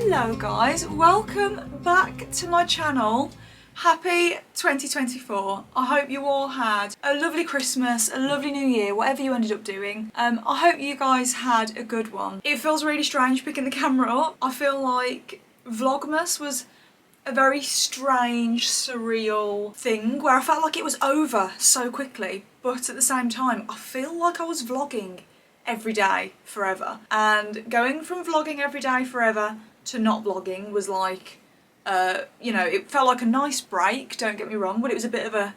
Hello guys, welcome back to my channel. Happy 2024. I hope you all had a lovely Christmas, a lovely New Year, whatever you ended up doing. I hope you guys had a good one. It feels really strange picking the camera up. I feel like Vlogmas was a very strange, surreal thing where I felt like it was over so quickly, but at the same time I feel like I was vlogging every day forever, and going from vlogging every day forever to not vlogging was like, you know, it felt like a nice break, don't get me wrong, but it was a bit of a,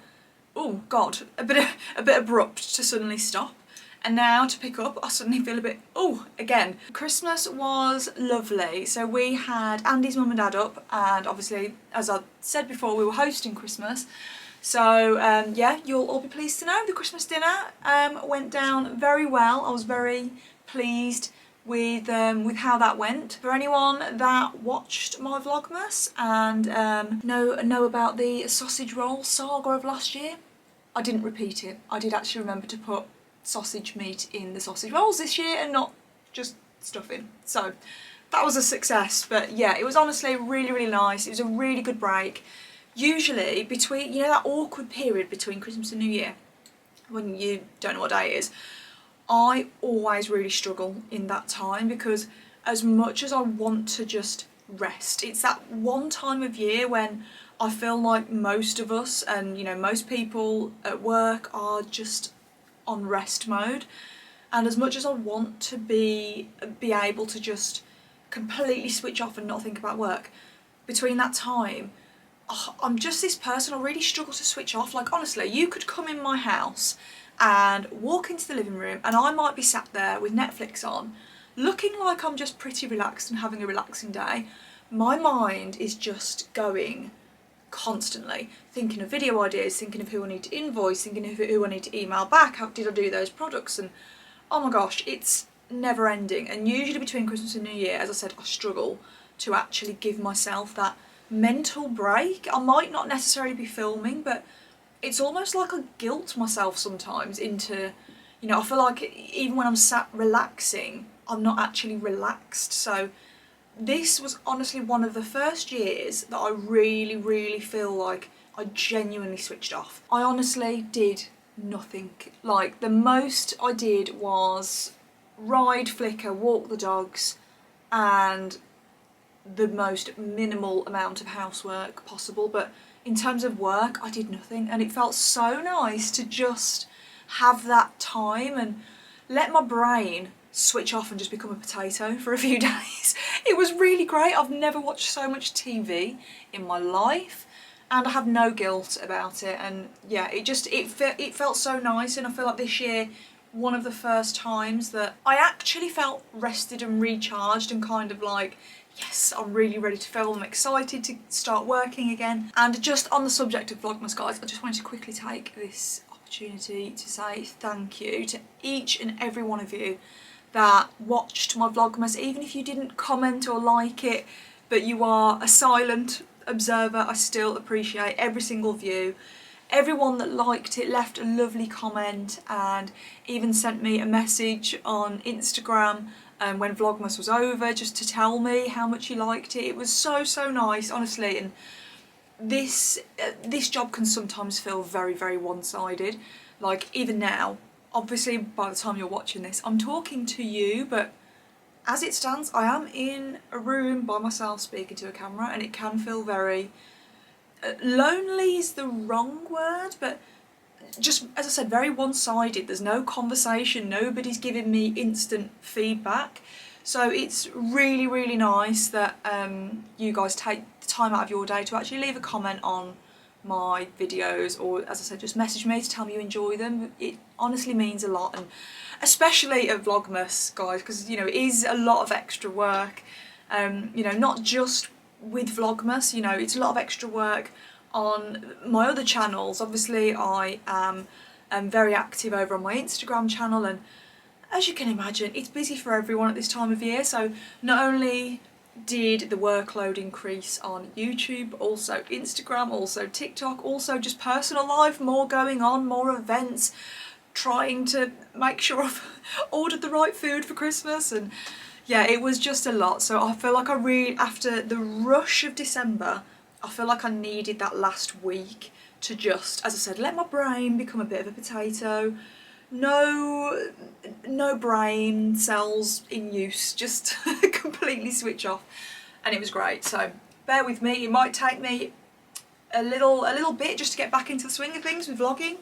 oh god, a bit abrupt to suddenly stop. And now to pick up, I suddenly feel a bit, oh, again. Christmas was lovely. So we had Andy's mum and dad up, and obviously, as I said before, we were hosting Christmas. So yeah, you'll all be pleased to know the Christmas dinner went down very well. I was very pleased with how that went. For anyone that watched my Vlogmas and know about the sausage roll saga of last year, I didn't repeat it. I did actually remember to put sausage meat in the sausage rolls this year and not just stuffing. So that was a success. But yeah, it was honestly really nice. It was a really good break. Usually between, you know, that awkward period between Christmas and New Year when you don't know what day it is, I always really struggle in that time, because as much as I want to just rest, it's that one time of year when I feel like most of us and, you know, most people at work are just on rest mode. And as much as I want to be able to just completely switch off and not think about work, between that time, I'm just this person, I really struggle to switch off. Like honestly, you could come in my house and walk into the living room and I might be sat there with Netflix on, looking like I'm just pretty relaxed and having a relaxing day. My mind is just going constantly, thinking of video ideas, thinking of who I need to invoice, thinking of who I need to email back, how did I do those products, and oh my gosh, it's never ending. And usually between Christmas and New Year, as I said, I struggle to actually give myself that mental break. I might not necessarily be filming, but it's almost like I guilt myself sometimes into, you know, I feel like even when I'm sat relaxing, I'm not actually relaxed. So this was honestly one of the first years that I really feel like I genuinely switched off. I honestly did nothing. Like the most I did was ride, flicker, walk the dogs, and the most minimal amount of housework possible. But in terms of work, I did nothing, and it felt so nice to just have that time and let my brain switch off and just become a potato for a few days. It was really great. I've never watched so much TV in my life, and I have no guilt about it. And yeah, it felt so nice. And I feel like this year, one of the first times that I actually felt rested and recharged and kind of like, yes, I'm really ready to film, I'm excited to start working again. And just on the subject of Vlogmas, guys, I just wanted to quickly take this opportunity to say thank you to each and every one of you that watched my Vlogmas. Even if you didn't comment or like it, but you are a silent observer, I still appreciate every single view. Everyone that liked it left a lovely comment and even sent me a message on Instagram when Vlogmas was over, just to tell me how much you liked it. It was so nice, honestly. And this job can sometimes feel very one-sided. Like even now, obviously by the time you're watching this, I'm talking to you, but as it stands, I am in a room by myself speaking to a camera, and it can feel very lonely is the wrong word, but just, as I said, very one-sided. There's no conversation, nobody's giving me instant feedback. So it's really nice that you guys take the time out of your day to actually leave a comment on my videos, or as I said, just message me to tell me you enjoy them. It honestly means a lot, and especially at Vlogmas, guys, because you know it is a lot of extra work. You know, not just with Vlogmas, you know, it's a lot of extra work on my other channels. Obviously I am very active over on my Instagram channel, and as you can imagine, it's busy for everyone at this time of year. So not only did the workload increase on YouTube, but also Instagram, also TikTok, also just personal life, more going on, more events, trying to make sure I've ordered the right food for Christmas, and Yeah, it was just a lot. So I feel like after the rush of December, I feel like I needed that last week to just, as I said, let my brain become a bit of a potato. No brain cells in use, just completely switch off. And it was great. So bear with me. It might take me a little bit just to get back into the swing of things with vlogging.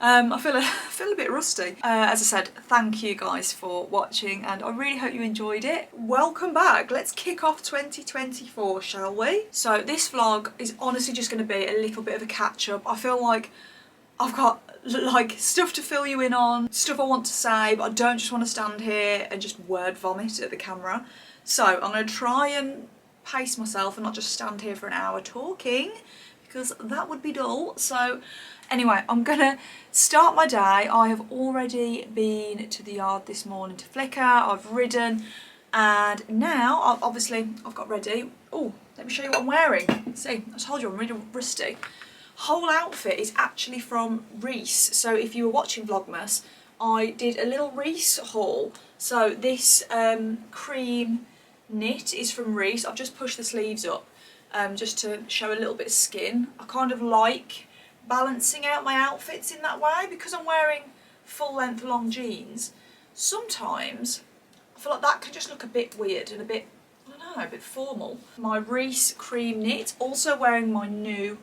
I feel a bit rusty. As I said, thank you guys for watching and I really hope you enjoyed it. Welcome back. Let's kick off 2024, shall we? So this vlog is honestly just going to be a little bit of a catch up. I feel like I've got like stuff to fill you in on, stuff I want to say, but I don't just want to stand here and just word vomit at the camera. So I'm going to try and pace myself and not just stand here for an hour talking, because that would be dull. So anyway, I'm gonna start my day. I have already been to the yard this morning to flicker, I've ridden, and now I've got ready. Oh, let me show you what I'm wearing. See, I told you I'm really rusty. Whole outfit is actually from Reiss. So if you were watching Vlogmas, I did a little Reiss haul. So this cream knit is from Reiss. I've just pushed the sleeves up just to show a little bit of skin. I kind of like balancing out my outfits in that way because I'm wearing full length long jeans. Sometimes I feel like that can just look a bit weird and a bit, I don't know, a bit formal. My Reiss cream knit, also wearing my new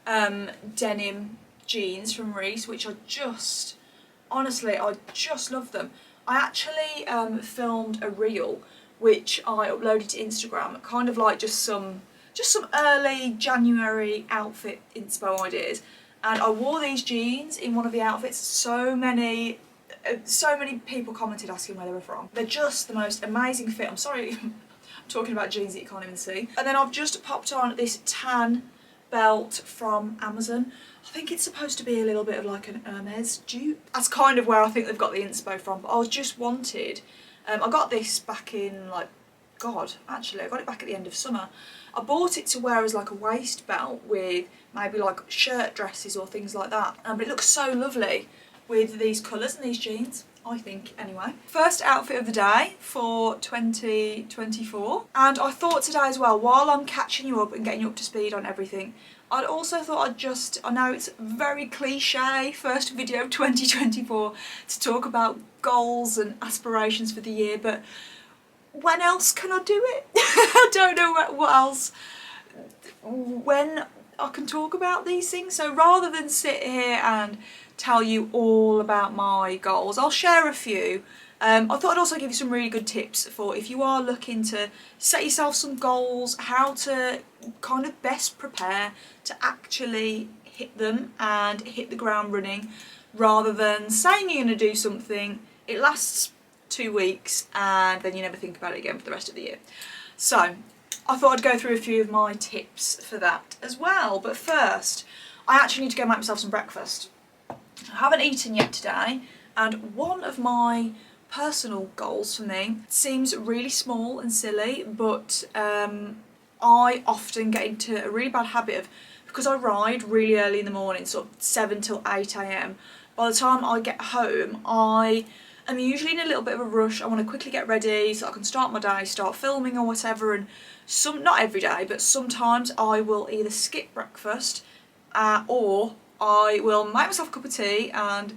denim jeans from Reiss, which honestly, I just love them. I actually filmed a reel which I uploaded to Instagram, kind of like just some early January outfit inspo ideas, and I wore these jeans in one of the outfits. So many people commented asking where they were from. They're just the most amazing fit. I'm sorry I'm talking about jeans that you can't even see. And then I've just popped on this tan belt from Amazon. I think it's supposed to be a little bit of like an Hermes dupe. That's kind of where I think they've got the inspo from, but I just wanted, I got this back in I got it back at the end of summer. I bought it to wear as like a waist belt with maybe like shirt dresses or things like that. But it looks so lovely with these colours and these jeans, I think, anyway. First outfit of the day for 2024. And I thought today as well, while I'm catching you up and getting you up to speed on everything, I'd also thought I know it's very cliche, first video of 2024 to talk about goals and aspirations for the year, but when else can I do it? I don't know what else, when I can talk about these things. So rather than sit here and tell you all about my goals, I'll share a few. I thought I'd also give you some really good tips for if you are looking to set yourself some goals, how to kind of best prepare to actually hit them and hit the ground running, rather than saying you're going to do something, it lasts 2 weeks and then you never think about it again for the rest of the year. So I thought I'd go through a few of my tips for that as well. But first, I actually need to go make myself some breakfast. I haven't eaten yet today, and one of my personal goals for me seems really small and silly, but I often get into a really bad habit of, because I ride really early in the morning, sort of 7 till 8 AM, by the time I get home I'm usually in a little bit of a rush. I want to quickly get ready so I can start my day, start filming or whatever, and not every day, but sometimes I will either skip breakfast or I will make myself a cup of tea and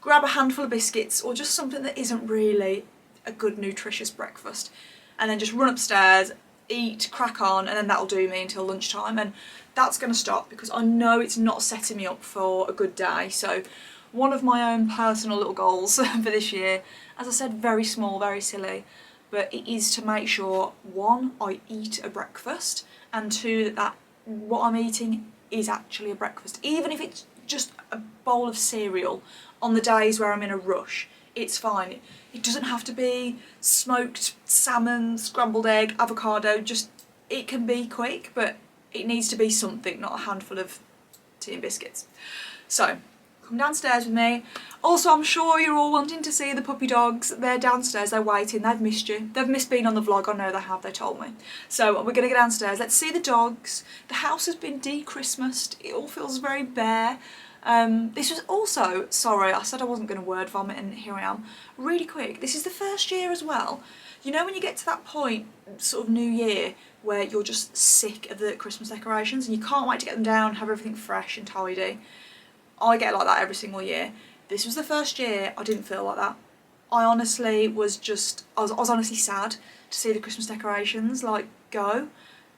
grab a handful of biscuits or just something that isn't really a good nutritious breakfast, and then just run upstairs, eat, crack on, and then that'll do me until lunchtime. And that's going to stop because I know it's not setting me up for a good day. So one of my own personal little goals for this year, as I said, very small, very silly, but it is to make sure, one, I eat a breakfast, and two, that what I'm eating is actually a breakfast. Even if it's just a bowl of cereal on the days where I'm in a rush, it's fine. It doesn't have to be smoked salmon, scrambled egg, avocado, just, it can be quick, but it needs to be something, not a handful of tea and biscuits. So come downstairs with me. Also, I'm sure you're all wanting to see the puppy dogs. They're downstairs, they're waiting, they've missed you. They've missed being on the vlog, I know they have, they told me. So we're going to go downstairs, let's see the dogs. The house has been de-Christmased, it all feels very bare. This was also, sorry, I said I wasn't going to word vomit and here I am. Really quick, this is the first year as well. You know when you get to that point, sort of New Year, where you're just sick of the Christmas decorations and you can't wait to get them down, have everything fresh and tidy. I get like that every single year. This was the first year I didn't feel like that. I honestly was just, I was honestly sad to see the Christmas decorations like go.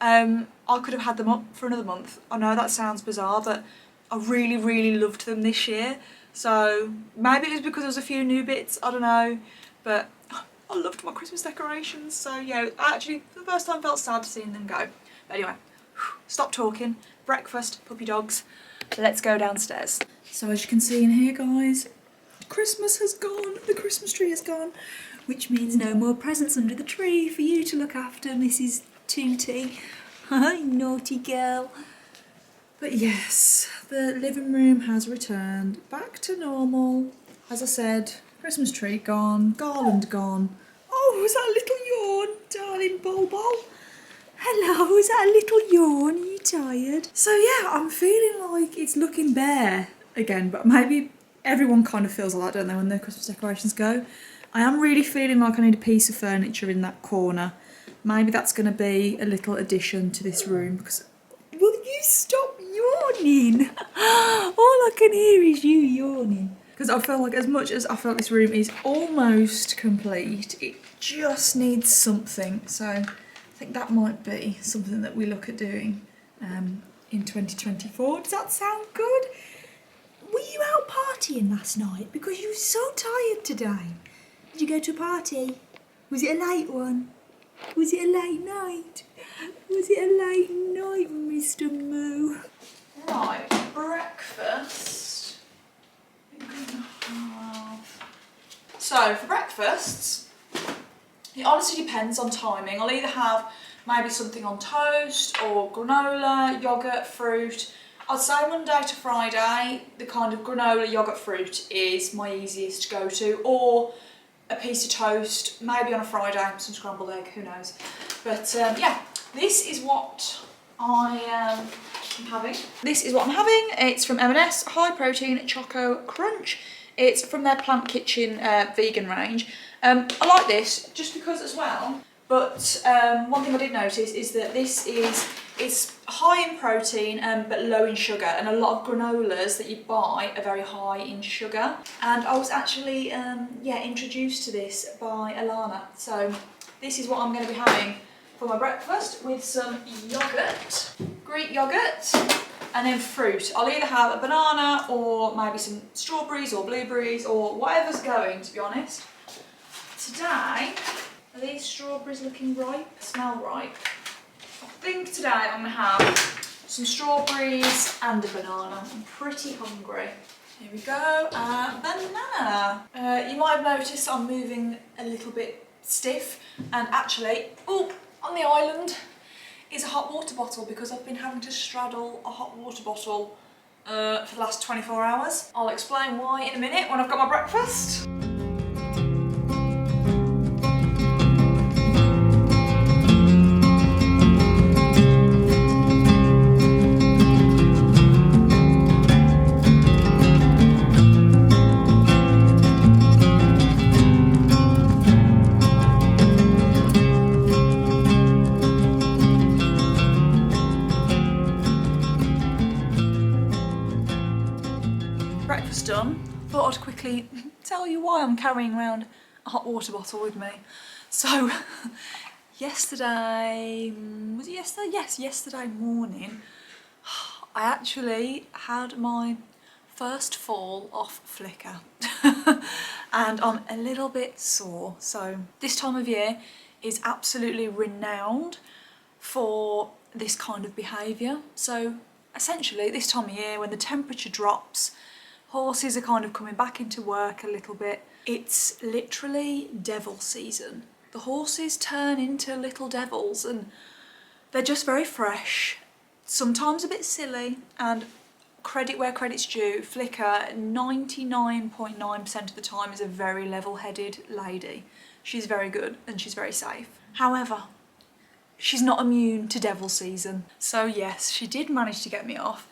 I could have had them up for another month. I know that sounds bizarre, but I really, really loved them this year. So maybe it was because there was a few new bits, I don't know, but I loved my Christmas decorations. So yeah, I actually for the first time felt sad seeing them go. But anyway, stop talking. Breakfast, puppy dogs. Let's go downstairs. So as you can see in here, guys, Christmas has gone, the Christmas tree has gone, which means no more presents under the tree for you to look after, Mrs. Tootie. Naughty girl. But yes, the living room has returned back to normal. As I said, Christmas tree gone, garland gone. Oh, was that a little yawn, darling Bulbul? Hello, is that a little yawn? Are you tired? So yeah, I'm feeling like it's looking bare again, but maybe everyone kind of feels like that, don't they, when the Christmas decorations go. I am really feeling like I need a piece of furniture in that corner. Maybe that's going to be a little addition to this room because... Will you stop yawning? All I can hear is you yawning. Because I feel like as much as I feel like this room is almost complete, it just needs something. So I think that might be something that we look at doing in 2024. Does that sound good? Were you out partying last night? Because you were so tired today. Did you go to a party? Was it a late one? Was it a late night? Was it a late night, Mr. Moo? Right, breakfast. So for breakfasts, it honestly depends on timing. I'll either have maybe something on toast or granola, yoghurt, fruit. I'd say Monday to Friday, the kind of granola, yoghurt, fruit is my easiest to go to, or a piece of toast, maybe on a Friday, some scrambled egg, who knows. But yeah, this is what I am having. This is what I'm having. It's from M&S, high protein Choco Crunch. It's from their Plant Kitchen vegan range. I like this just because as well, but one thing I did notice is that this is, it's high in protein but low in sugar, and a lot of granolas that you buy are very high in sugar. And I was actually yeah, introduced to this by Alana. So this is what I'm going to be having for my breakfast with some yoghurt, Greek yoghurt, and then fruit. I'll either have a banana or maybe some strawberries or blueberries or whatever's going, to be honest. Today, are these strawberries looking ripe? Smell ripe. I think today I'm going to have some strawberries and a banana. I'm pretty hungry. Here we go, banana. You might have noticed I'm moving a little bit stiff, and actually, oh, on the island is a hot water bottle because I've been having to straddle a hot water bottle for the last 24 hours. I'll explain why in a minute when I've got my breakfast. Breakfast done. Thought I'd quickly tell you why I'm carrying around a hot water bottle with me. So yesterday, was it yesterday? Yes, yesterday morning, I actually had my first fall off Flickr and I'm a little bit sore. So this time of year is absolutely renowned for this kind of behaviour. So essentially this time of year when the temperature drops, horses are kind of coming back into work a little bit. It's literally devil season. The horses turn into little devils and they're just very fresh, sometimes a bit silly, and credit where credit's due, Flickr 99.9% of the time is a very level-headed lady. She's very good and she's very safe. However, she's not immune to devil season. So yes, she did manage to get me off.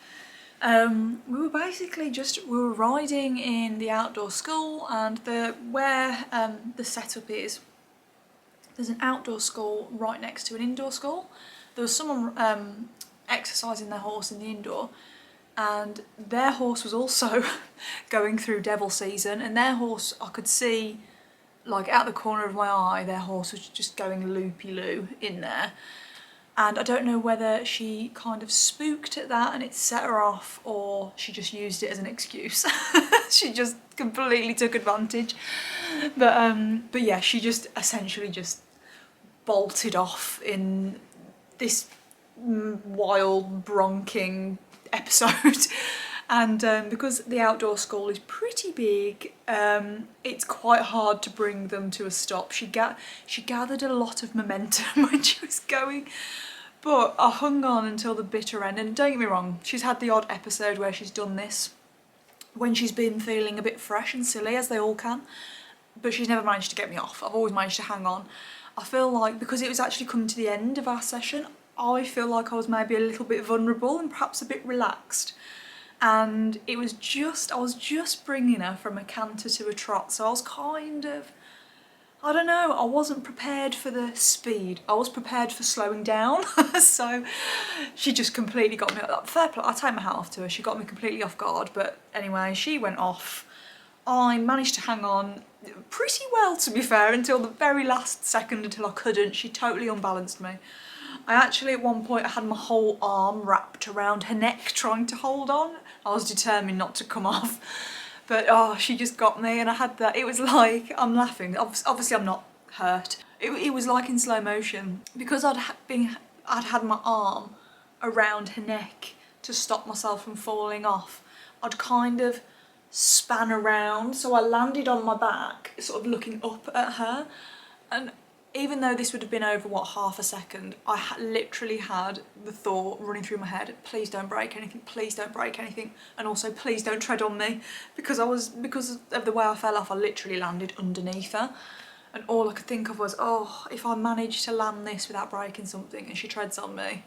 We were basically we were riding in the outdoor school, and where the setup is, there's an outdoor school right next to an indoor school. There was someone exercising their horse in the indoor, and their horse was also going through devil season, and their horse, I could see, like out the corner of my eye, their horse was just going loopy-loo in there. And I don't know whether she kind of spooked at that and it set her off, or she just used it as an excuse. She just completely took advantage. But yeah, she just essentially just bolted off in this wild bronking episode. And because the outdoor school is pretty big, it's quite hard to bring them to a stop. She gathered a lot of momentum when she was going, but I hung on until the bitter end. And don't get me wrong, she's had the odd episode where she's done this when she's been feeling a bit fresh and silly, as they all can, but she's never managed to get me off. I've always managed to hang on. I feel like because it was actually coming to the end of our session, I feel like I was maybe a little bit vulnerable and perhaps a bit relaxed. And I was just bringing her from a canter to a trot, so I was kind of, I don't know, I wasn't prepared for the speed. I was prepared for slowing down. So she just completely got me. Fair play, I take my hat off to her. She got me completely off guard. But anyway, she went off. I managed to hang on pretty well, to be fair, until the very last second, until I couldn't. She totally unbalanced me. I actually, at one point, I had my whole arm wrapped around her neck trying to hold on. I was determined not to come off. But oh, she just got me, and I had that. It was like, I'm laughing. Obviously, I'm not hurt. It was like in slow motion. Because I'd had my arm around her neck to stop myself from falling off, I'd kind of span around. So I landed on my back, sort of looking up at her. And even though this would have been over, what, half a second, I literally had the thought running through my head, please don't break anything, please don't break anything, and also please don't tread on me, because of the way I fell off, I literally landed underneath her, and all I could think of was, oh, if I manage to land this without breaking something and she treads on me.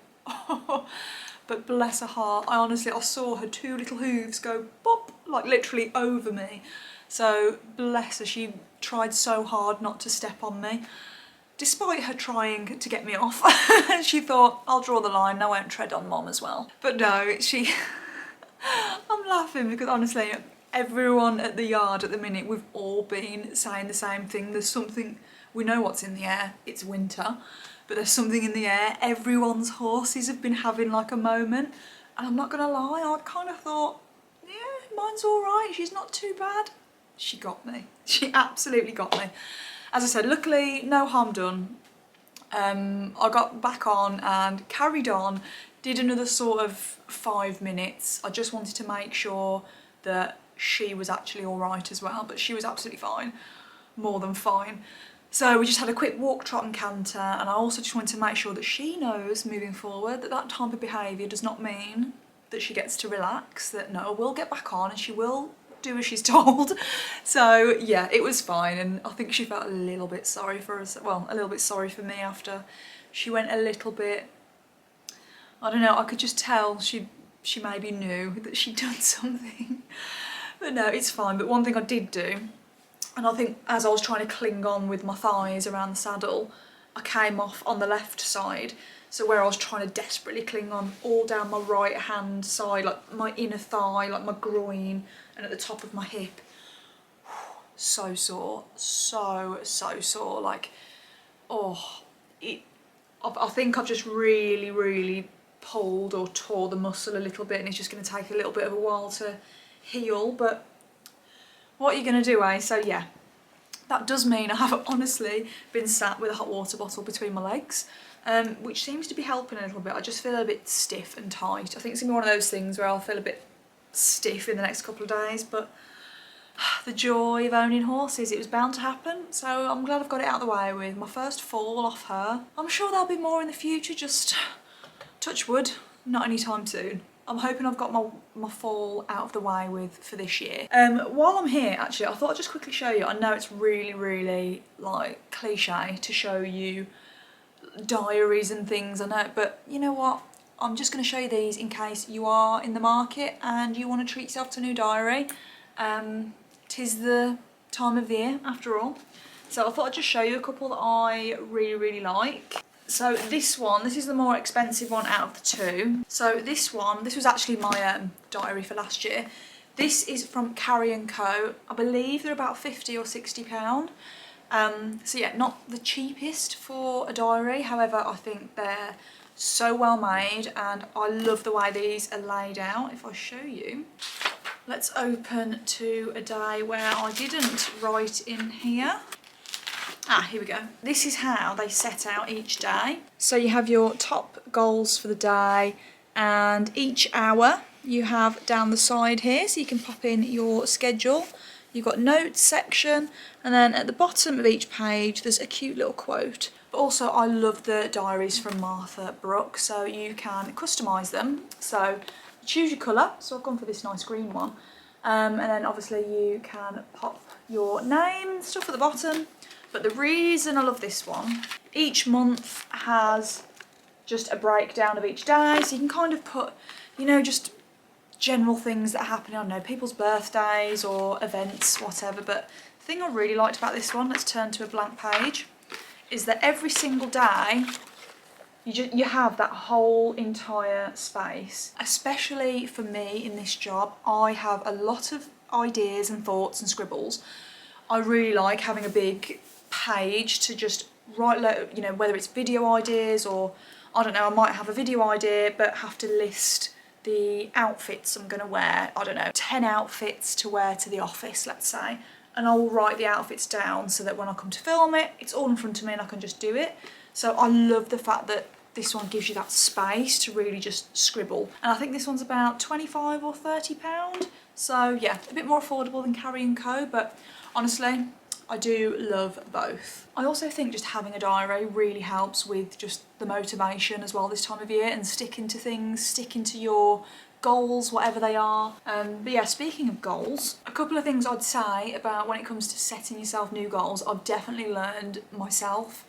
But bless her heart, I saw her two little hooves go bop, like literally over me. So bless her, she tried so hard not to step on me. Despite her trying to get me off, she thought, I'll draw the line, I won't tread on Mom as well. But no, I'm laughing because honestly, everyone at the yard at the minute, we've all been saying the same thing. There's something, we know what's in the air, it's winter, but there's something in the air. Everyone's horses have been having like a moment, and I'm not gonna lie, I kind of thought, yeah, mine's all right, she's not too bad. She got me, she absolutely got me. As I said, luckily, no harm done. I got back on and carried on, did another sort of 5 minutes. I just wanted to make sure that she was actually all right as well, but she was absolutely fine, more than fine. So we just had a quick walk, trot and canter, and I also just wanted to make sure that she knows moving forward that that type of behaviour does not mean that she gets to relax, that no, we'll get back on and she will do as she's told. So yeah, it was fine, and I think she felt a little bit sorry for us, well, a little bit sorry for me after she went a little bit, I don't know, I could just tell she maybe knew that she'd done something. But no, it's fine. But one thing I did do, and I think as I was trying to cling on with my thighs around the saddle, I came off on the left side. So where I was trying to desperately cling on, all down my right hand side, like my inner thigh, like my groin, and at the top of my hip. So sore, so sore. Like, oh, I think I've just really pulled or tore the muscle a little bit, and it's just going to take a little bit of a while to heal. But what are you going to do, eh? So yeah, that does mean I have honestly been sat with a hot water bottle between my legs, which seems to be helping a little bit. I just feel a bit stiff and tight. I think it's going to be one of those things where I'll feel a bit stiff in the next couple of days, but the joy of owning horses, it was bound to happen. So I'm glad I've got it out of the way with. My first fall off her. I'm sure there'll be more in the future, just touch wood, not anytime soon. I'm hoping I've got my fall out of the way with for this year. While I'm here, actually, I thought I'd just quickly show you. I know it's really like cliche to show you diaries and things, I know, but you know what? I'm just going to show you these in case you are in the market and you want to treat yourself to a new diary. 'Tis the time of the year after all. So I thought I'd just show you a couple that I really like. So this is the more expensive one out of the two. So this was actually my diary for last year. This is from Carry & Co. I believe they're about £50 or £60. So yeah, not the cheapest for a diary, however I think they're so well made and I love the way these are laid out. If I show you, let's open to a day where I didn't write in here. Here we go. This is how they set out each day. So you have your top goals for the day, and each hour you have down the side here, so you can pop in your schedule. You've got notes section, and then at the bottom of each page there's a cute little quote. But also I love the diaries from Martha Brooke, so you can customise them. So choose your colour, so I've gone for this nice green one. And then obviously you can pop your name and stuff at the bottom. But the reason I love this one, each month has just a breakdown of each day, so you can kind of put, you know, just general things that happen, I don't know, people's birthdays or events, whatever. But the thing I really liked about this one, let's turn to a blank page, is that every single day you have that whole entire space. Especially for me in this job, I have a lot of ideas and thoughts and scribbles. I really like having a big page to just write, you know, whether it's video ideas or, I don't know, I might have a video idea but have to list the outfits I'm going to wear, I don't know, 10 outfits to wear to the office, let's say, and I will write the outfits down so that when I come to film it, it's all in front of me and I can just do it. So I love the fact that this one gives you that space to really just scribble. And I think this one's about £25 or £30. So yeah, a bit more affordable than Carry & Co, but honestly, I do love both. I also think just having a diary really helps with just the motivation as well this time of year, and sticking to things, sticking to your goals, whatever they are. But yeah, speaking of goals, a couple of things I'd say about when it comes to setting yourself new goals, I've definitely learned myself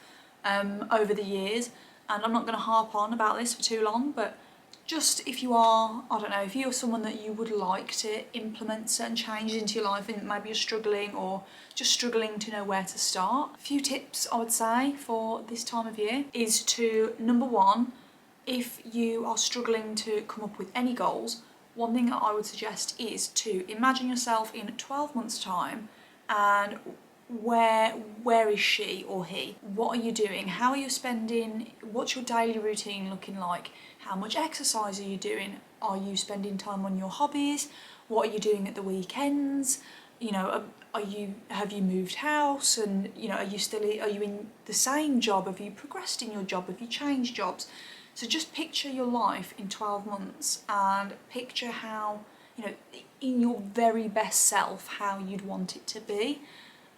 over the years, and I'm not going to harp on about this for too long, but just if you are, I don't know, if you're someone that you would like to implement certain changes into your life and maybe you're struggling or just struggling to know where to start, a few tips I would say for this time of year is to, number one, if you are struggling to come up with any goals, one thing that I would suggest is to imagine yourself in 12 months' time and where is she or he? What are you doing? How are you spending? What's your daily routine looking like? How much exercise are you doing? Are you spending time on your hobbies? What are you doing at the weekends? You know, have you moved house? And you know, are you in the same job? Have you progressed in your job? Have you changed jobs? So just picture your life in 12 months and picture how, you know, in your very best self, how you'd want it to be.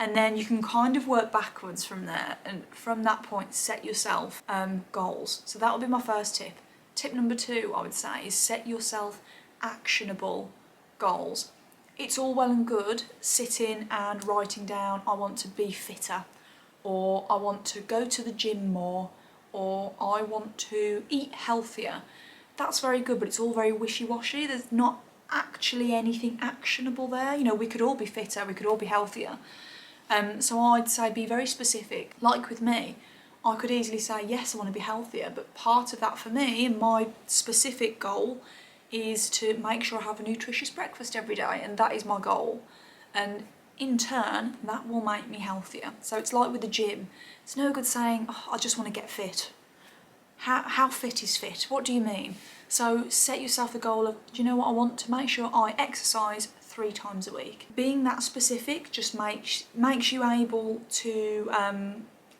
And then you can kind of work backwards from there, and from that point set yourself goals. So that would be my first tip. Tip number two, I would say, is set yourself actionable goals. It's all well and good sitting and writing down, I want to be fitter, or I want to go to the gym more, or I want to eat healthier. That's very good, but it's all very wishy-washy. There's not actually anything actionable there. You know, we could all be fitter, we could all be healthier. So I'd say be very specific. Like with me, I could easily say, yes, I want to be healthier, but part of that for me, and my specific goal, is to make sure I have a nutritious breakfast every day, and that is my goal. And in turn, that will make me healthier. So it's like with the gym. It's no good saying, oh, I just want to get fit. How fit is fit? What do you mean? So set yourself a goal of, do you know what, I want to make sure I exercise 3 times a week. Being that specific just makes you able to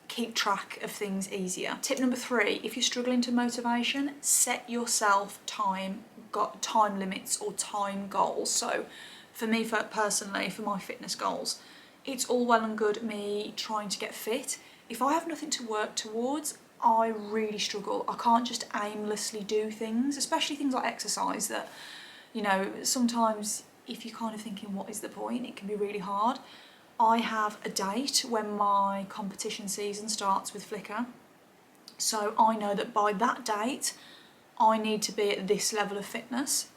keep track of things easier. Tip number 3, if you're struggling to motivation, set yourself time limits or time goals. So for me, personally, for my fitness goals, it's all well and good me trying to get fit. If I have nothing to work towards, I really struggle. I can't just aimlessly do things, especially things like exercise that, you know, sometimes if you're kind of thinking, what is the point? It can be really hard. I have a date when my competition season starts with Flickr. So I know that by that date, I need to be at this level of fitness.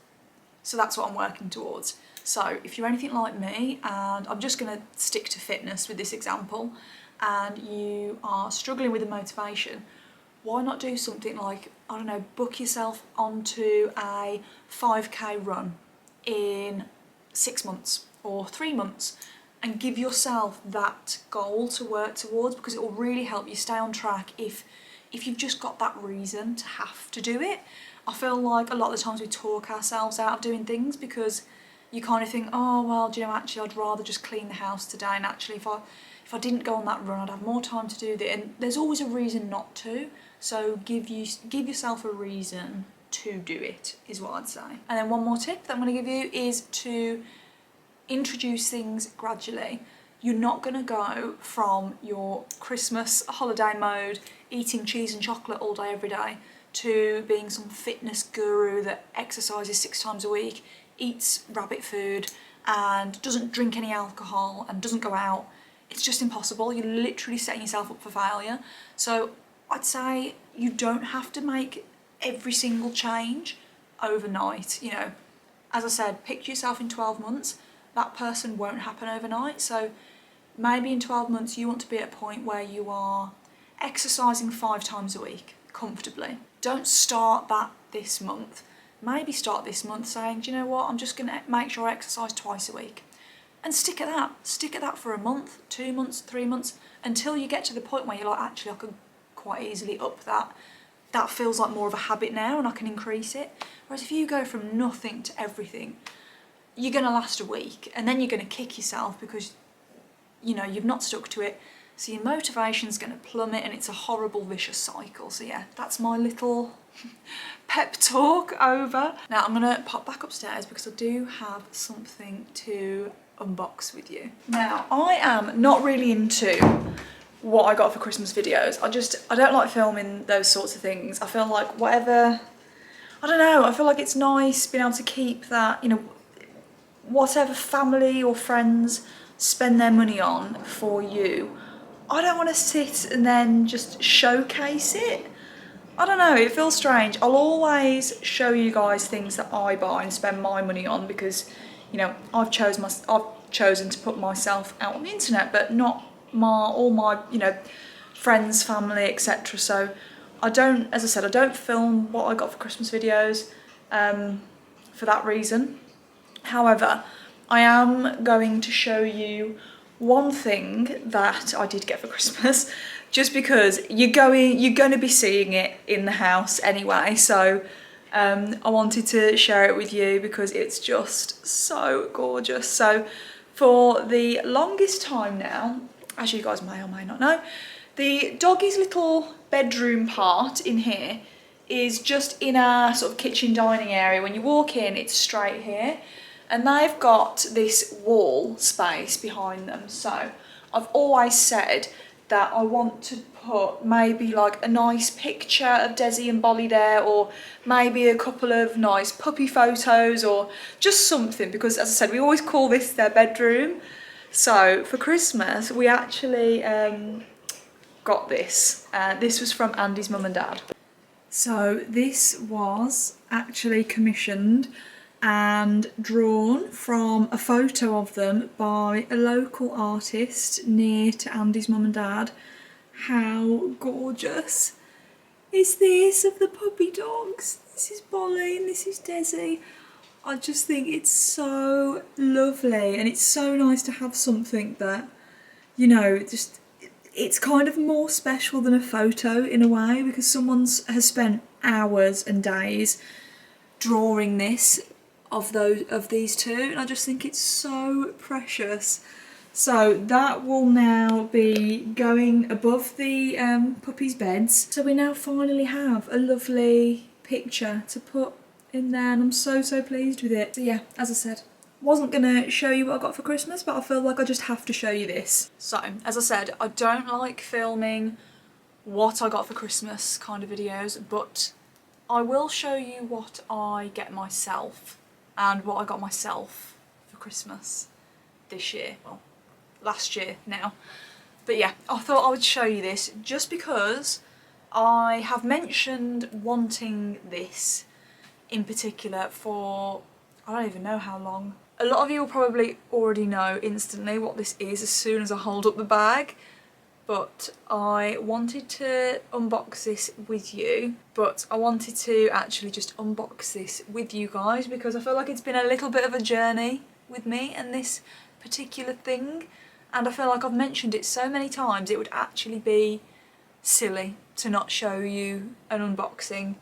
So that's what I'm working towards. So if you're anything like me, and I'm just going to stick to fitness with this example, and you are struggling with the motivation, why not do something like, I don't know, book yourself onto a 5k run in 6 months or 3 months, and give yourself that goal to work towards, because it will really help you stay on track if you've just got that reason to have to do it. I feel like a lot of the times we talk ourselves out of doing things because you kind of think, oh well, do you know, actually I'd rather just clean the house today, and actually if I didn't go on that run I'd have more time to do that, and there's always a reason not to. So give yourself a reason to do it, is what I'd say. And then one more tip that I'm going to give you is to introduce things gradually. You're not going to go from your Christmas holiday mode, eating cheese and chocolate all day every day, to being some fitness guru that exercises 6 times a week, eats rabbit food and doesn't drink any alcohol and doesn't go out. It's just impossible. You're literally setting yourself up for failure. So I'd say you don't have to make every single change overnight. You know, as I said, picture yourself in 12 months. That person won't happen overnight. So maybe in 12 months you want to be at a point where you are exercising 5 times a week comfortably. Don't start that this month. Maybe start this month saying, do you know what, I'm just going to make sure I exercise twice a week. And stick at that. Stick at that for a month, 2 months, 3 months, until you get to the point where you're like, actually I could quite easily up that. That feels like more of a habit now and I can increase it. Whereas if you go from nothing to everything, you're going to last a week and then you're going to kick yourself because, you know, you've not stuck to it. So your motivation's going to plummet and it's a horrible vicious cycle. So yeah, that's my little pep talk over. Now I'm going to pop back upstairs because I do have something to unbox with you. Now I am not really into what I got for Christmas videos. I don't like filming those sorts of things. I feel like whatever, I don't know, I feel like it's nice being able to keep that, you know, whatever family or friends spend their money on for you. I don't want to sit and then just showcase it. I don't know, it feels strange. I'll always show you guys things that I buy and spend my money on because, you know, I've chosen to put myself out on the internet, but not all my, you know, friends, family, etc. So I don't, as I said, I don't film what I got for Christmas videos for that reason. However, I am going to show you one thing that I did get for Christmas, just because you're going to be seeing it in the house anyway. So I wanted to share it with you because it's just so gorgeous. So for the longest time now, as you guys may or may not know, the doggy's little bedroom part in here is just in our sort of kitchen dining area. When you walk in, it's straight here. And they've got this wall space behind them. So I've always said that I want to put maybe like a nice picture of Desi and Bolly there, or maybe a couple of nice puppy photos or just something, because as I said, we always call this their bedroom. So for Christmas, we actually got this. This was from Andy's mum and dad. So this was actually commissioned and drawn from a photo of them by a local artist near to Andy's mum and dad. How gorgeous is this of the puppy dogs? This is Bolly and this is Desi. I just think it's so lovely, and it's so nice to have something that, you know, just, it's kind of more special than a photo in a way, because someone has spent hours and days drawing this of these two, and I just think it's so precious. So that will now be going above the puppies' beds. So we now finally have a lovely picture to put in there, and I'm so pleased with it. So yeah, as I said, wasn't gonna show you what I got for Christmas, but I feel like I just have to show you this. So as I said, I don't like filming what I got for Christmas kind of videos, but I will show you what I get myself and what I got myself for Christmas this year. Well, last year now. But yeah, I thought I would show you this just because I have mentioned wanting this in particular for, I don't even know how long. A lot of you will probably already know instantly what this is as soon as I hold up the bag, but I wanted to unbox this with you, but I wanted to actually just unbox this with you guys because I feel like it's been a little bit of a journey with me and this particular thing, and I feel like I've mentioned it so many times it would actually be silly to not show you an unboxing.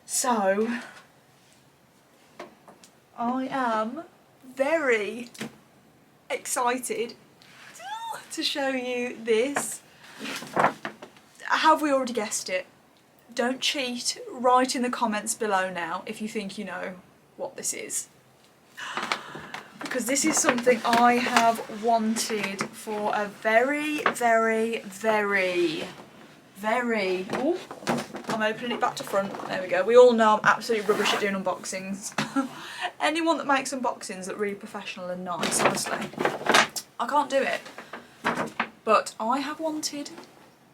So I am very excited to show you this. Have we already guessed it? Don't cheat, write in the comments below now if you think you know what this is. Because this is something I have wanted for a very, ooh, I'm opening it back to front. There we go. We all know I'm absolutely rubbish at doing unboxings. Anyone that makes unboxings look really professional and nice, honestly. I can't do it. But I have wanted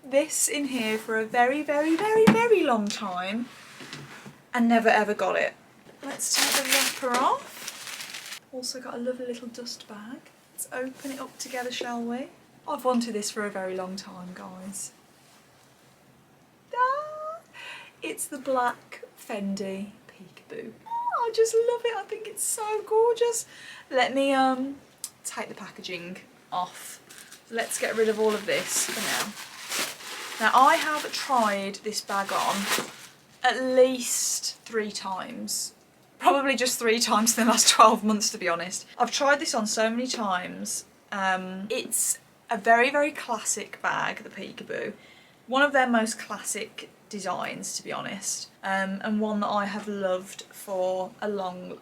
this in here for a very very long time and never ever got it. Let's take the wrapper off. Also got a lovely little dust bag. Let's open it up together, shall we? I've wanted this for a very long time, guys. Ah, it's the black Fendi Peekaboo. Oh, I just love it. I think it's so gorgeous. Let me take the packaging off. Let's get rid of all of this for now. Now I have tried this bag on at least 3 times. Probably just 3 times in the last 12 months, to be honest. I've tried this on so many times. It's a very classic bag, the Peekaboo. One of their most classic designs, to be honest, and one that I have loved for a long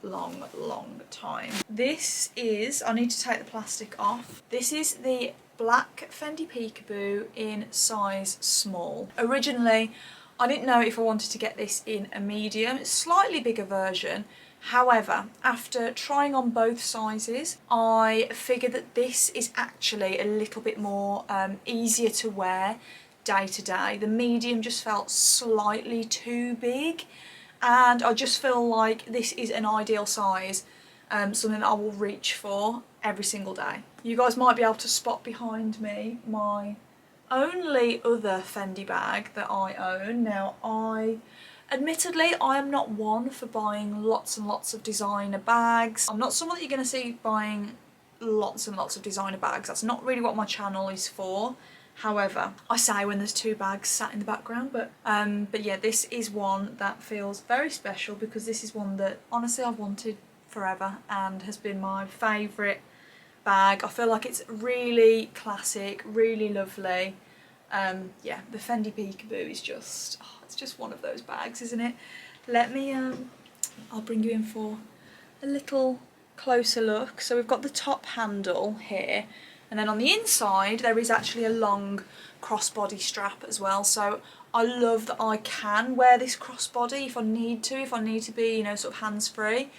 time. This is, I need to take the plastic off. This is the black Fendi Peekaboo in size small. Originally, I didn't know if I wanted to get this in a medium, it's a slightly bigger version. However, after trying on both sizes, I figured that this is actually a little bit more easier to wear day to day. The medium just felt slightly too big, and I just feel like this is an ideal size, something that I will reach for every single day. You guys might be able to spot behind me my only other Fendi bag that I own. Now, admittedly, I am not one for buying lots and lots of designer bags. I'm not someone that you're going to see buying lots and lots of designer bags. That's not really what my channel is for. However, I say when there's 2 bags sat in the background, but yeah, this is one that feels very special because this is one that honestly I've wanted forever and has been my favourite bag. I feel like it's really classic, really lovely. Yeah, the Fendi Peekaboo is just, oh, it's just one of those bags, isn't it? Let me, I'll bring you in for a little closer look. So we've got the top handle here, and then on the inside there is actually a long crossbody strap as well. So I love that I can wear this crossbody if I need to be, you know, sort of hands-free.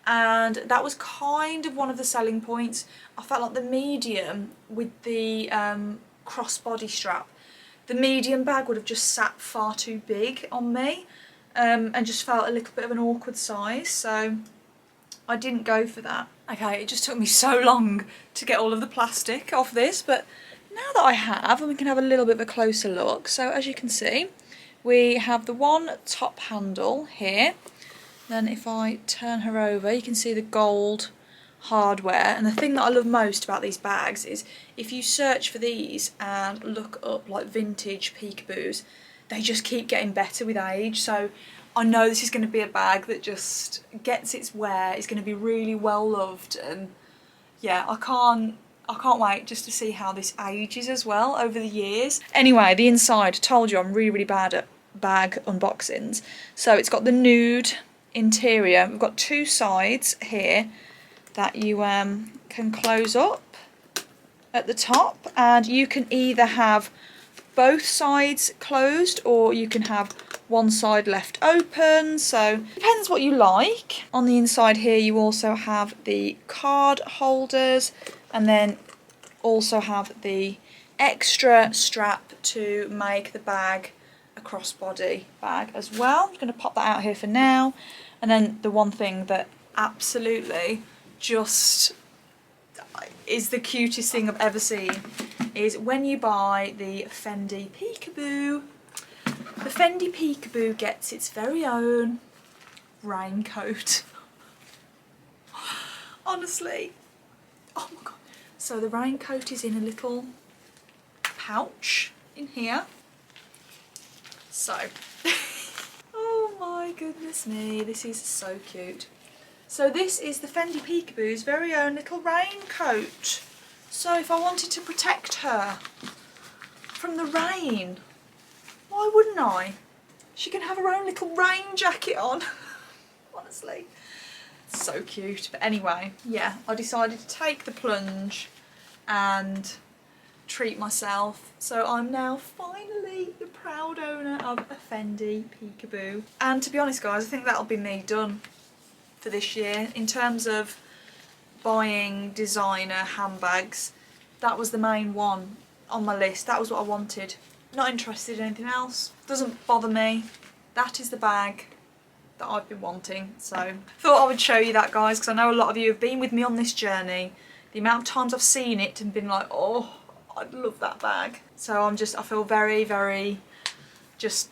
And that was kind of one of the selling points. I felt like the medium with the crossbody strap, the medium bag would have just sat far too big on me, and just felt a little bit of an awkward size, so I didn't go for that. Okay, it just took me so long to get all of the plastic off this, but now that I have, and we can have a little bit of a closer look. So as you can see, we have the one top handle here. Then if I turn her over, you can see the gold hardware. And the thing that I love most about these bags is if you search for these and look up like vintage Peekaboos, they just keep getting better with age. So I know this is going to be a bag that just gets its wear. It's going to be really well loved, and yeah, I can't wait just to see how this ages as well over the years. Anyway, the inside, told you I'm really bad at bag unboxings. So it's got the nude interior. We've got 2 sides here that you can close up at the top, and you can either have both sides closed or you can have one side left open, so depends what you like. On the inside here you also have the card holders, and then also have the extra strap to make the bag a crossbody bag as well. I'm going to pop that out here for now. And then the one thing that absolutely just is the cutest thing I've ever seen is when you buy the Fendi Peekaboo. The Fendi Peekaboo gets its very own raincoat. Honestly, oh my god. So the raincoat is in a little pouch in here. So, oh my goodness me, this is so cute. So this is the Fendi Peekaboo's very own little raincoat. So if I wanted to protect her from the rain, why wouldn't I? She can have her own little rain jacket on. Honestly, it's so cute. But anyway, yeah, I decided to take the plunge and treat myself. So I'm now finally the proud owner of a Fendi Peekaboo. And to be honest guys, I think that'll be me done for this year. In terms of buying designer handbags, that was the main one on my list. That was what I wanted. Not interested in anything else. Doesn't bother me. That is the bag that I've been wanting. So thought I would show you that guys, because I know a lot of you have been with me on this journey. The amount of times I've seen it and been like, oh, I'd love that bag. So I feel very, very just,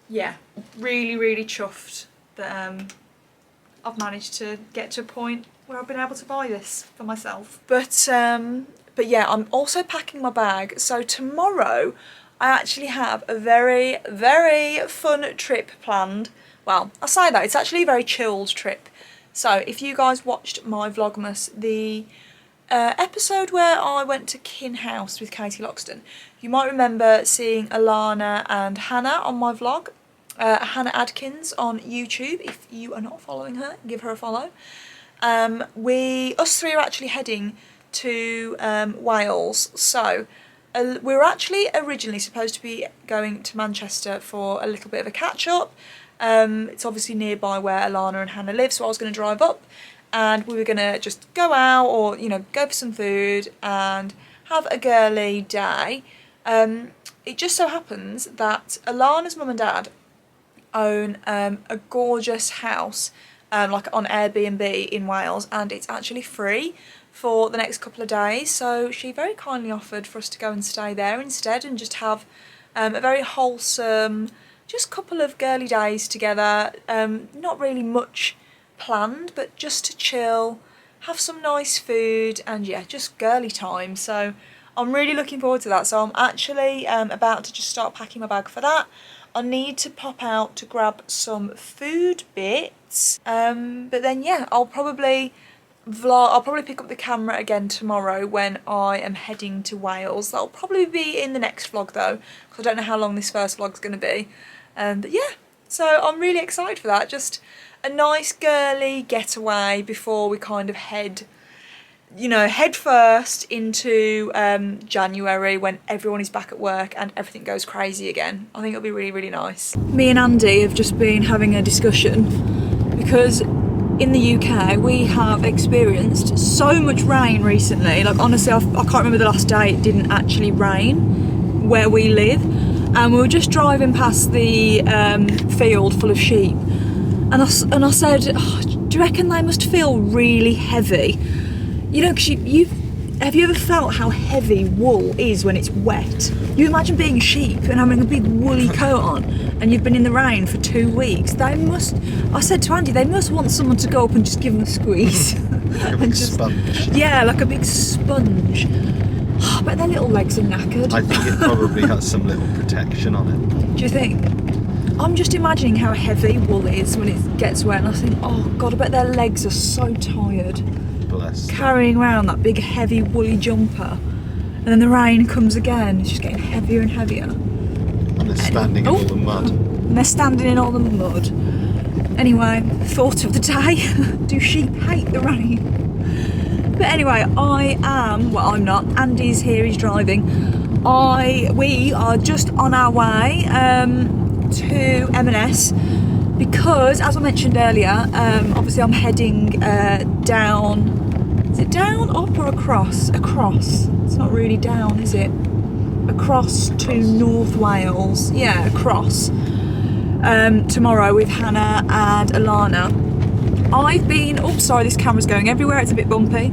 yeah, really, really chuffed that I've managed to get to a point where I've been able to buy this for myself. But yeah, I'm also packing my bag. So tomorrow I actually have a very, very fun trip planned. Well, I say that, it's actually a very chilled trip. So if you guys watched my Vlogmas, the episode where I went to Kin House with Katie Loxton, you might remember seeing Alana and Hannah on my vlog. Hannah Adkins on YouTube. If you are not following her, give her a follow. Us three are actually heading to Wales. So we were actually originally supposed to be going to Manchester for a little bit of a catch-up. It's obviously nearby where Alana and Hannah live, so I was going to drive up and we were going to just go out or, you know, go for some food and have a girly day. It just so happens that Alana's mum and dad own a gorgeous house like on Airbnb in Wales, and it's actually free for the next couple of days. So she very kindly offered for us to go and stay there instead and just have a very wholesome, just couple of girly days together. Not really much planned, but just to chill, have some nice food, and yeah, just girly time. So I'm really looking forward to that. So I'm actually about to just start packing my bag for that. I need to pop out to grab some food bits, but then yeah, I'll probably pick up the camera again tomorrow when I am heading to Wales. That'll probably be in the next vlog though, because I don't know how long this first vlog's going to be. But yeah, so I'm really excited for that. Just a nice girly getaway before we kind of head first into January when everyone is back at work and everything goes crazy again. I think it'll be really, really nice. Me and Andy have just been having a discussion because in the UK we have experienced so much rain recently. Like honestly, I can't remember the last day it didn't actually rain where we live. And we were just driving past the field full of sheep, and I said, oh, do you reckon they must feel really heavy? You know, because have you ever felt how heavy wool is when it's wet? You imagine being a sheep and having a big woolly coat on, and you've been in the rain for 2 weeks. I said to Andy, they must want someone to go up and just give them a squeeze. Like a big sponge. Yeah, like a big sponge. Oh, I bet their little legs are knackered. I think it probably has some little protection on it. Do you think? I'm just imagining how heavy wool is when it gets wet, and I think, oh God, I bet their legs are so tired. Bless them. Carrying around that big heavy woolly jumper, and then the rain comes again, it's just getting heavier and heavier. And they're standing in all the mud. And they're standing in all the mud. Anyway, thought of the day. Do sheep hate the rain? But anyway, I'm not. Andy's here, he's driving. We are just on our way to M&S because, as I mentioned earlier, obviously I'm heading down. Is it down, up or across? Across. It's not really down, is it? across to North Wales. Yeah, across. Tomorrow with Hannah and Alana. I've been, oh sorry, this camera's going everywhere, it's a bit bumpy.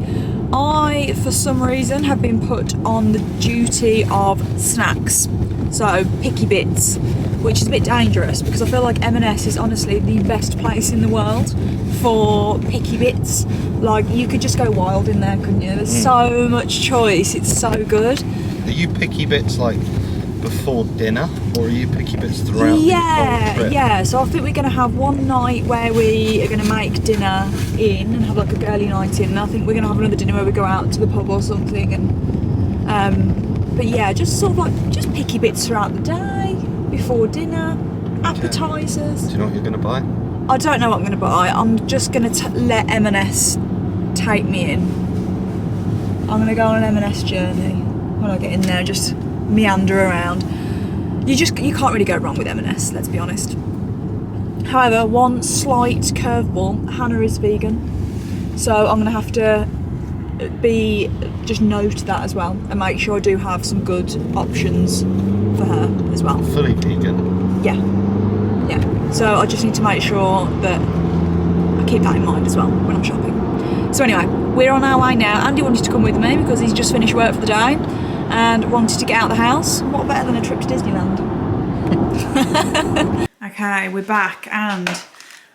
I, for some reason, have been put on the duty of snacks. So, picky bits, which is a bit dangerous because I feel like M&S is honestly the best place in the world for picky bits. Like, you could just go wild in there, couldn't you? There's so much choice, it's so good. Are you picky bits like before dinner, or are you picky bits throughout the whole trip? Yeah, so I think we're going to have one night where we are going to make dinner in and have like a girly night in, and I think we're going to have another dinner where we go out to the pub or something, and but yeah, just sort of like just picky bits throughout the day, before dinner, appetisers. Do you know what you're going to buy? I don't know what I'm going to buy. I'm just going to let M&S take me in. I'm going to go on an M&S journey when I get in there, just meander around. You can't really go wrong with M&S, let's be honest. However, one slight curveball, Hannah is vegan, so I'm going to have to just note that as well and make sure I do have some good options for her as well. Fully vegan? Yeah. So I just need to make sure that I keep that in mind as well when I'm shopping. So anyway, we're on our way now. Andy wanted to come with me because he's just finished work for the day and wanted to get out of the house. What better than a trip to Disneyland? Okay, we're back and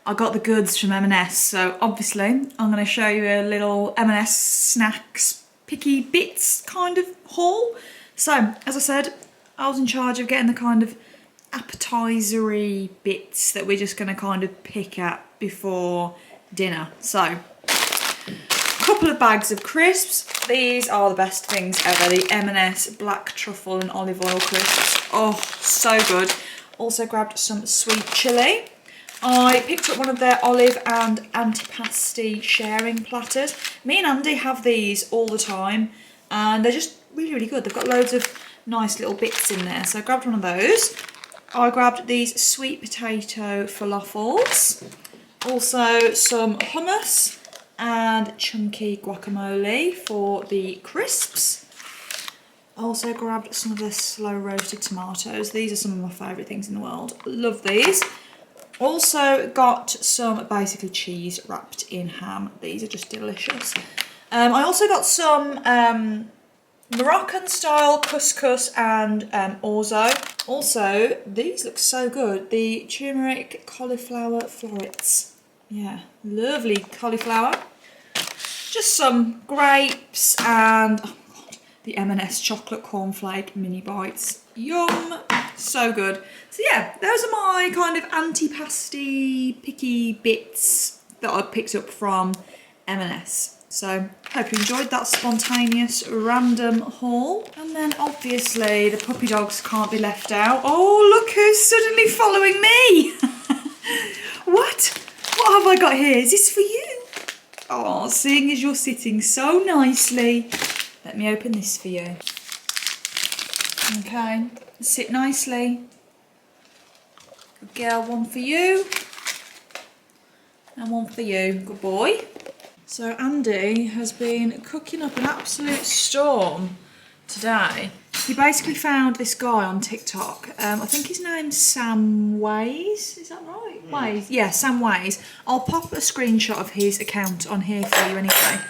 I got the goods from M&S. So obviously I'm going to show you a little M&S snacks picky bits kind of haul. So as I said, I was in charge of getting the kind of appetizery bits that we're just going to kind of pick at before dinner. So a couple of bags of crisps. These are the best things ever. The M&S black truffle and olive oil crisps. Oh, so good. Also grabbed some sweet chilli. I picked up one of their olive and antipasti sharing platters. Me and Andy have these all the time and they're just really, really good. They've got loads of nice little bits in there. So I grabbed one of those. I grabbed these sweet potato falafels. Also some hummus and chunky guacamole for the crisps. I also grabbed some of the slow roasted tomatoes. These are some of my favourite things in the world. Love these. Also got some basically cheese wrapped in ham. These are just delicious. I also got some Moroccan style couscous and orzo. Also, these look so good. The turmeric cauliflower florets. Yeah, lovely cauliflower. Just some grapes and oh my god, the M&S chocolate cornflake mini bites. Yum, so good. So yeah, those are my kind of antipasti picky bits that I picked up from M&S. So, hope you enjoyed that spontaneous random haul. And then obviously the puppy dogs can't be left out. Oh, look who's suddenly following me. What? What have I got here? Is this for you? Oh, seeing as you're sitting so nicely, let me open this for you. Okay, sit nicely. Good girl, one for you. And one for you, good boy. So Andy has been cooking up an absolute storm today. He basically found this guy on TikTok. I think his name's Sam Ways. Is that right? Ways. Yeah, Sam Ways. I'll pop a screenshot of his account on here for you anyway.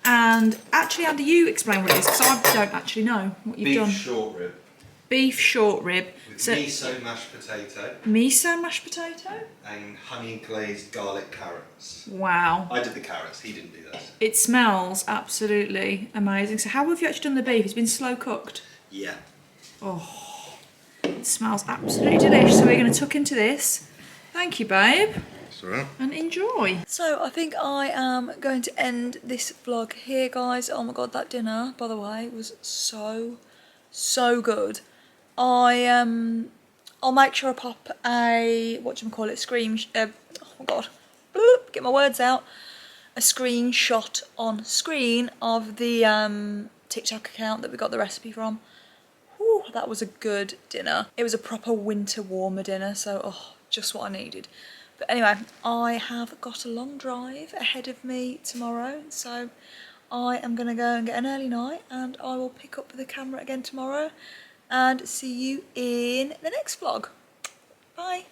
And actually, Andy, you explain what it is because I don't actually know what you've done. Beef short rib. Beef short rib. With miso mashed potato. Miso mashed potato? And honey glazed garlic carrots. Wow. I did the carrots, he didn't do those. It smells absolutely amazing. So how have you actually done the beef? It's been slow cooked? Yeah. Oh, it smells absolutely delicious. So we're going to tuck into this. Thank you, babe. That's all right. And enjoy. So I think I am going to end this vlog here, guys. Oh my god, that dinner, by the way, was so good. I'll make sure I pop a oh my god, get my words out. A screenshot on screen of the TikTok account that we got the recipe from. Whew, that was a good dinner. It was a proper winter warmer dinner, so oh, just what I needed. But anyway, I have got a long drive ahead of me tomorrow, so I am going to go and get an early night and I will pick up the camera again tomorrow and see you in the next vlog. Bye.